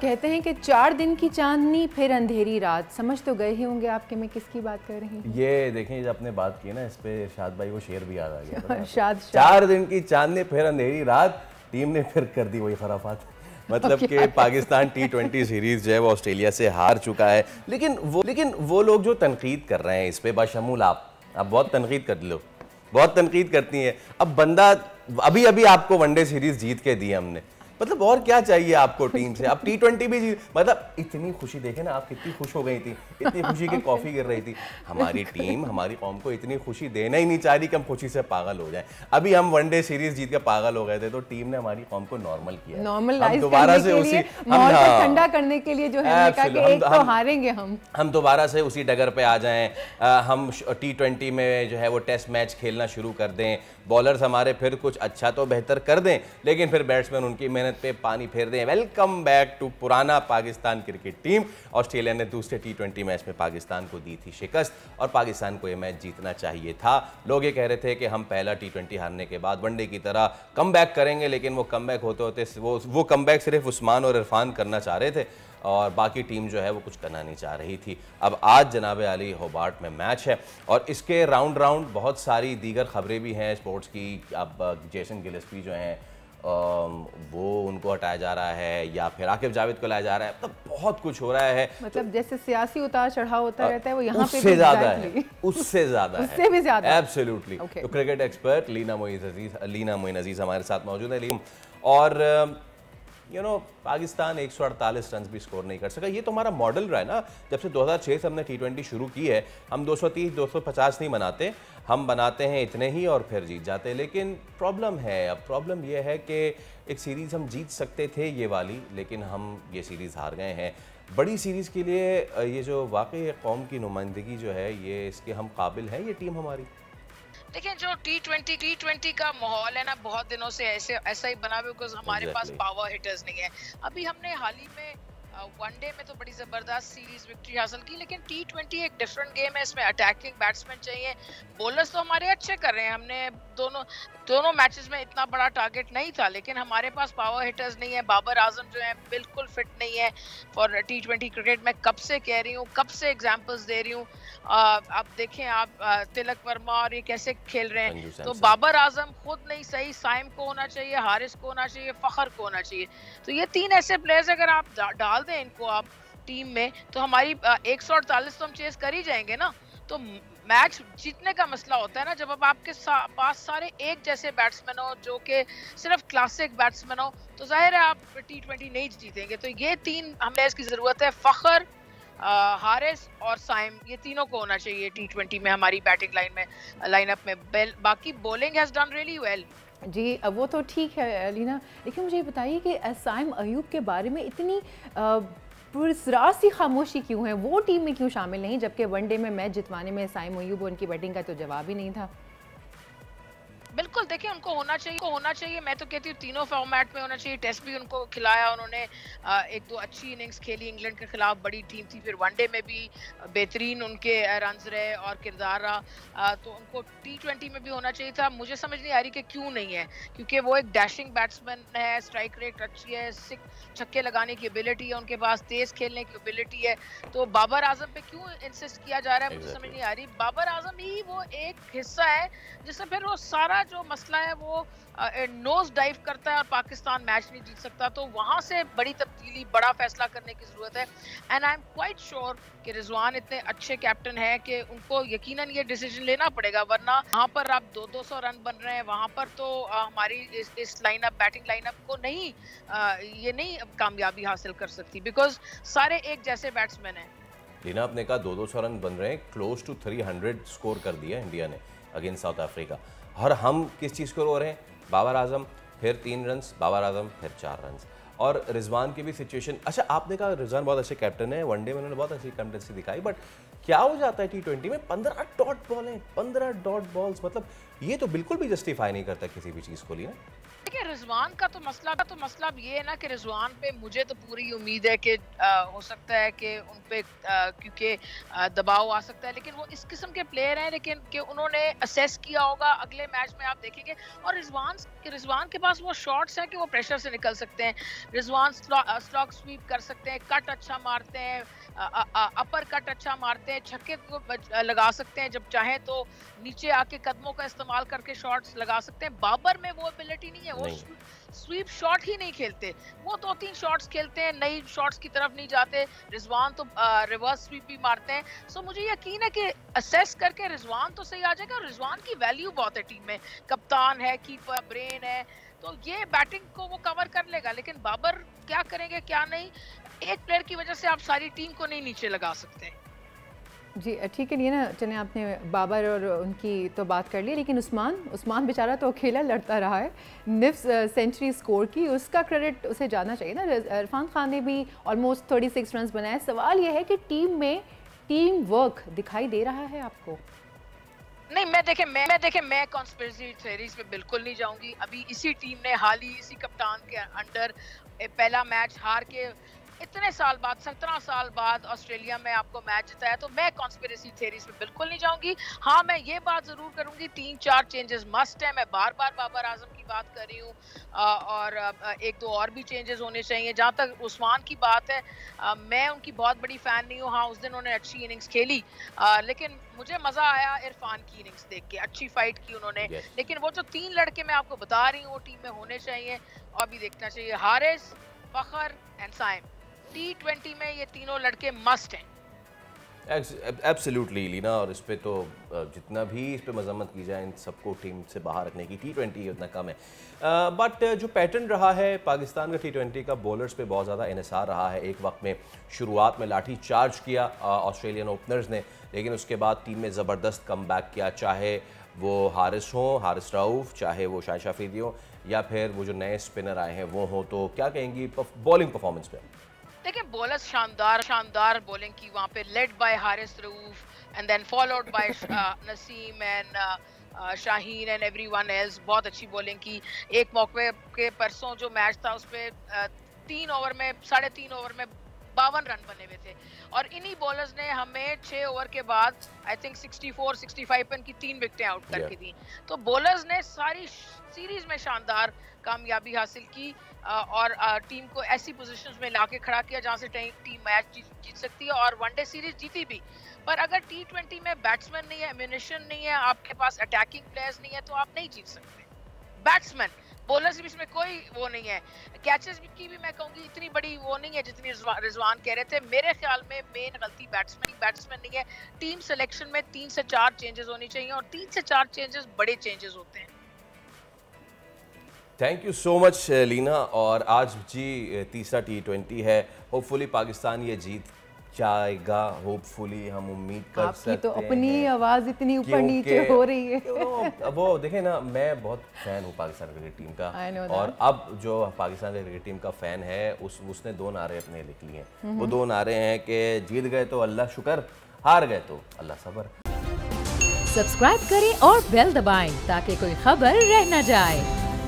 कहते हैं कि 4 दिन की चांदनी फिर अंधेरी रात, समझ तो गए ही होंगे आपके मैं किसकी बात कर रही हूँ। ये देखें, जब आपने बात की ना इस पे, इरशाद भाई को शेर भी याद आ गया। शाद 4 दिन की चांदनी फिर अंधेरी रात, टीम ने फिर कर दी वही खराफात। मतलब कि पाकिस्तान T20 सीरीज जो है वो ऑस्ट्रेलिया से हार चुका है। लेकिन वो लोग जो तनकीद कर रहे हैं इस पे, बशमूल आप बहुत तनकीद कर लो, बहुत तनकीद करती हैं। अब बंदा अभी अभी आपको वनडे सीरीज जीत के दी हमने, मतलब और क्या चाहिए आपको टीम से। अब T20 भी जीत, मतलब इतनी खुशी देखे ना आप, कितनी खुश हो गई थी, इतनी खुशी की कॉफी गिर रही थी। हमारी टीम हमारी कौम को इतनी खुशी देना ही नहीं चाह रही कि हम खुशी से पागल हो जाएं। अभी हम वनडे सीरीज जीत के पागल हो गए थे, तो टीम ने हमारी कौम को नॉर्मल किया, नॉर्मलाइज दोबारा से उसी माहौल को ठंडा करने के लिए जो है कहा कि एक तो हारेंगे हम दोबारा से उसी डगर पे आ जाएं। हम T20 में जो है वो टेस्ट मैच खेलना शुरू कर दें, बॉलर्स हमारे फिर कुछ अच्छा तो बेहतर कर दें, लेकिन फिर बैट्समैन उनकी मेहनत पे पानी फेर दें। वेलकम बैक टू पुराना पाकिस्तान क्रिकेट टीम। ऑस्ट्रेलिया ने दूसरे T20 मैच में पाकिस्तान को दी थी शिकस्त और पाकिस्तान को यह मैच जीतना चाहिए था। लोग ये कह रहे थे कि हम पहला T20 हारने के बाद वनडे की तरह कम बैक करेंगे, लेकिन वो कम बैक होते होते वो कम बैक सिर्फ उस्मान और इरफान करना चाह रहे थे और बाकी टीम जो है वो कुछ करना नहीं चाह रही थी। अब आज जनाब अली होबार्ट में मैच है और इसके राउंड बहुत सारी दीगर खबरें भी हैं स्पोर्ट्स की। अब जेसन गिलेस्पी जो हैं वो उनको हटाया जा रहा है या फिर आकिब जावेद को लाया जा रहा है, मतलब बहुत कुछ हो रहा है। मतलब जैसे सियासी उतार चढ़ाव होता रहता है वो यहाँ पे उससे ज़्यादा है, उससे ज़्यादा है, उससे भी ज़्यादा, एब्सोल्युटली। तो क्रिकेट एक्सपर्ट लीना मोइन अजीज़ हमारे साथ मौजूद है। और पाकिस्तान 148 रन भी स्कोर नहीं कर सका। ये तो हमारा मॉडल रहा है ना, जब से 2006 से हमने T20 शुरू की है। हम 230 250 नहीं बनाते, हम बनाते हैं इतने ही और फिर जीत जाते हैं। लेकिन प्रॉब्लम है, अब प्रॉब्लम ये है कि एक सीरीज़ हम जीत सकते थे ये वाली, लेकिन हम ये सीरीज़ हार गए हैं। बड़ी सीरीज़ के लिए ये जो वाकई कौम की नुमाइंदगी जो है, ये इसके हम काबिल हैं, ये टीम हमारी। देखिए जो T20 का माहौल है ना, बहुत दिनों से ऐसा ही बना हुआ, बिकॉज हमारे पास पावर हिटर्स नहीं है। अभी हमने हाल ही में वनडे में तो बड़ी जबरदस्त सीरीज विक्ट्री हासिल की, लेकिन T20 एक डिफरेंट गेम है, इसमें अटैकिंग बैट्समैन चाहिए। बॉलर्स तो हमारे अच्छे कर रहे हैं, हमने दोनों मैचेस में इतना बड़ा टारगेट नहीं था, लेकिन हमारे पास पावर हिटर्स नहीं है। बाबर आजम जो है बिल्कुल फिट नहीं है फॉर T20 क्रिकेट। मैं कब से कह रही हूँ, कब से एग्जांपल्स दे रही हूँ। आप देखें, आप तिलक वर्मा और ये कैसे खेल रहे हैं, तो बाबर आजम खुद नहीं सही, साइम को होना चाहिए, हारिस को होना चाहिए, फखर को होना चाहिए। तो ये 3 ऐसे प्लेयर्स अगर आप डाल दें इनको आप टीम में, तो हमारी 148 तो हम चेस कर ही जाएंगे ना। तो मैच जीतने का मसला होता है ना जब अब आपके पास सारे एक जैसे बैट्समैन हो, जो कि सिर्फ क्लासिक बैट्समैन हो, तो जाहिर है आप T20 नहीं जीतेंगे। तो ये 3 हमें इसकी जरूरत है, फखर, हारिस और साइम, ये तीनों को होना चाहिए T20 में हमारी बैटिंग लाइनअप में। बाकी bowling has done really well जी, वो तो ठीक है लीना, लेकिन मुझे ये बताइए कि साइम अयूब के बारे में इतनी पुरस्रार सी खामोशी क्यों है? वो टीम में क्यों शामिल नहीं, जबकि वनडे में मैच जितवाने में साइम अयूब और उनकी बैटिंग का तो जवाब ही नहीं था। बिल्कुल, देखिए उनको होना चाहिए। मैं तो कहती हूँ तीनों फॉर्मेट में होना चाहिए। टेस्ट भी उनको खिलाया उन्होंने, 1-2 अच्छी इनिंग्स खेली, इंग्लैंड के खिलाफ बड़ी टीम थी, फिर वनडे में भी बेहतरीन उनके रन्स रहे और किरदार रहा। तो उनको T20 में भी होना चाहिए था। मुझे समझ नहीं आ रही कि क्यों नहीं है, क्योंकि वो एक डैशिंग बैट्समैन है, स्ट्राइक रेट अच्छी है, छक्के लगाने की एबिलिटी है उनके पास, तेज खेलने की एबिलिटी है। तो बाबर आजम पे क्यों इंसिस्ट किया जा रहा है, मुझे समझ नहीं आ रही। बाबर आजम ही वो एक हिस्सा है जिससे फिर वो सारा जो मसला है वो नोज डाइव करता है और पाकिस्तान मैच नहीं जीत सकता। तो वहां से बड़ी तब्दीली, बड़ा फैसला करने की जरूरत है। And I am quite sure कि रिजवान इतने अच्छे कैप्टन है कि उनको यकीनन ये डिसीजन लेना पड़ेगा, वरना वहां पर आप 200 रन बन रहे हैं, वहां पर तो हमारी इस लाइनअप, बैटिंग लाइनअप को ये नहीं कामयाबी हासिल कर सकती, बिकॉज सारे एक जैसे बैट्समैन हैं। लीना, आपने कहा 200 रन बन रहे हैं, क्लोज टू 300 स्कोर कर दिया इंडिया ने अगेंस्ट साउथ अफ्रीका, और हम किस चीज़ को रो रहे हैं? बाबर आजम फिर 3 रन, बाबर आजम फिर 4 रन, और रिजवान की भी सिचुएशन। अच्छा, आपने कहा रिजवान बहुत अच्छे कैप्टन है, वनडे में उन्होंने बहुत अच्छी कैप्टनसी दिखाई, बट क्या हो जाता है T20 में? 15 डॉट बॉल है, 15 डॉट बॉल्स, मतलब ये तो बिल्कुल भी जस्टिफाई नहीं करता किसी भी चीज़ को लिए। देखिए रिजवान का तो मसला ये है ना कि रिजवान पे मुझे तो पूरी उम्मीद है कि हो सकता है कि उन पे क्योंकि दबाव आ सकता है, लेकिन वो इस किस्म के प्लेयर हैं लेकिन कि उन्होंने असेस किया होगा। अगले मैच में आप देखेंगे और रिजवान के पास वो शॉट्स हैं कि वो प्रेशर से निकल सकते हैं। रिजवान स्लॉग स्वीप कर सकते हैं, कट अच्छा मारते हैं, अपर कट अच्छा मारते हैं, छक्के को लगा सकते हैं जब चाहे तो नीचे आके कदमों का इस्तेमाल करके शॉट्स लगा सकते हैं। बाबर में वो एबिलिटी नहीं है, वो स्वीप शॉट ही नहीं खेलते, वो 2-3 शॉट्स खेलते हैं, नई शॉट्स की तरफ नहीं जाते। रिजवान तो रिवर्स स्वीप भी मारते हैं। सो मुझे यकीन है कि असेस करके रिजवान तो सही आ जाएगा और रिजवान की वैल्यू बहुत है टीम में, कप्तान है, कीपर, ब्रेन है, तो ये बैटिंग को वो कवर कर लेगा। लेकिन बाबर क्या करेंगे क्या नहीं, एक प्लेयर की वजह से आप सारी टीम को नहीं नीचे लगा सकते। जी ठीक है, नहीं ना, चलें आपने बाबर और उनकी तो बात कर ली, लेकिन उस्मान बेचारा तो अकेला लड़ता रहा है। निफ्स सेंचुरी स्कोर की, उसका क्रेडिट उसे जाना चाहिए ना। इरफान खान ने भी ऑलमोस्ट 36 रन बनाए। सवाल यह है कि टीम में टीम वर्क दिखाई दे रहा है आपको? नहीं, मैं कॉन्स्पिरेसी थ्योरीज पे बिल्कुल नहीं जाऊंगी। अभी इसी टीम ने हाल ही इसी कप्तान के अंडर पहला मैच हार के इतने साल बाद 17 साल बाद ऑस्ट्रेलिया में आपको मैच जिताया, तो मैं कॉन्स्पिरेसी थ्योरीज पे बिल्कुल नहीं जाऊंगी। हाँ, मैं ये बात जरूर करूंगी 3-4 चेंजेस मस्ट है। मैं बार बार बाबर आजम की बात कर रही हूँ और 1-2 और भी चेंजेस होने चाहिए। जहाँ तक उस्मान की बात है, मैं उनकी बहुत बड़ी फैन नहीं हूँ। हाँ, उस दिन उन्होंने अच्छी इनिंग्स खेली, लेकिन मुझे मजा आया इरफान की इनिंग्स देख के, अच्छी फाइट की उन्होंने। लेकिन वो जो 3 लड़के मैं आपको बता रही हूँ वो टीम में होने चाहिए और भी देखना चाहिए। हारिस, फखर एंड साइम, T20 में ये तीनों लड़के मस्ट हैं। एब्सोल्युटली लीना, और इस पे तो जितना भी इस पे मजम्मत की जाए, इन सबको टीम से बाहर रखने की, T20 उतना कम है। बट जो पैटर्न रहा है पाकिस्तान का T20 का, बॉलर्स पे बहुत ज़्यादा इन्हिसार रहा है। एक वक्त में शुरुआत में लाठी चार्ज किया ऑस्ट्रेलियन ओपनर्स ने, लेकिन उसके बाद टीम में ज़बरदस्त कम बैक किया। चाहे वो हारिस हों, हारिस रऊफ़, चाहे वो शाहिद अफरीदी हो, या फिर वो जो नए स्पिनर आए हैं वो हों। तो क्या कहेंगी बॉलिंग परफॉर्मेंस पे? देखिए बॉलर्स शानदार बॉलिंग की वहाँ पे, led by Haris Rauf and then followed by Naseem and Shaheen and everyone else. बहुत अच्छी बॉलिंग की। एक मौके के परसों जो मैच था उस पे 3 ओवर में 3.5 ओवर में 52 रन बने हुए थे और इन्हीं बॉलर्स ने हमें 6 ओवर के बाद आई थिंक 64-65 पे इनकी 3 विकेटें आउट करके दी। तो बॉलर्स ने सारी सीरीज में शानदार कामयाबी हासिल की और टीम को ऐसी पोजीशंस में लाके खड़ा किया जहां से टीम मैच जीत सकती है और वनडे सीरीज जीती भी। पर अगर T20 में बैट्समैन नहीं है, एम्यूनिशन नहीं है, आपके पास अटैकिंग प्लेयर्स नहीं है, तो आप नहीं जीत सकते। बैट्समैन, बॉलर्स भी इसमें कोई वो नहीं है। कैचेस की भी मैं कहूंगी इतनी बड़ी वो नहीं है जितनी रिजवान कह रहे थे। मेरे ख्याल में मेन गलती बैट्समैन नहीं है। टीम सिलेक्शन में 3 से 4 चेंजेस होनी चाहिए और 3 से 4 चेंजेस बड़े चेंजेस होते हैं। Thank you so much Leena. और आज जी तीसरा T20 है, होपफुली पाकिस्तान ये जीत जाएगा, होपफुली हम उम्मीद कर सकते हैं। तो अपनी आवाज़ इतनी ऊपर नीचे हो रही है। वो देखें ना, मैं बहुत फैन हूँ पाकिस्तान क्रिकेट टीम का, और अब जो पाकिस्तान क्रिकेट टीम का फैन है उसने 2 नारे अपने लिख लिए हैं। वो 2 नारे हैं कि जीत गए तो अल्लाह शुक्र, हार गए तो अल्लाह सब्र। सब्सक्राइब करें और बेल दबाएं ताकि कोई खबर रह न जाए।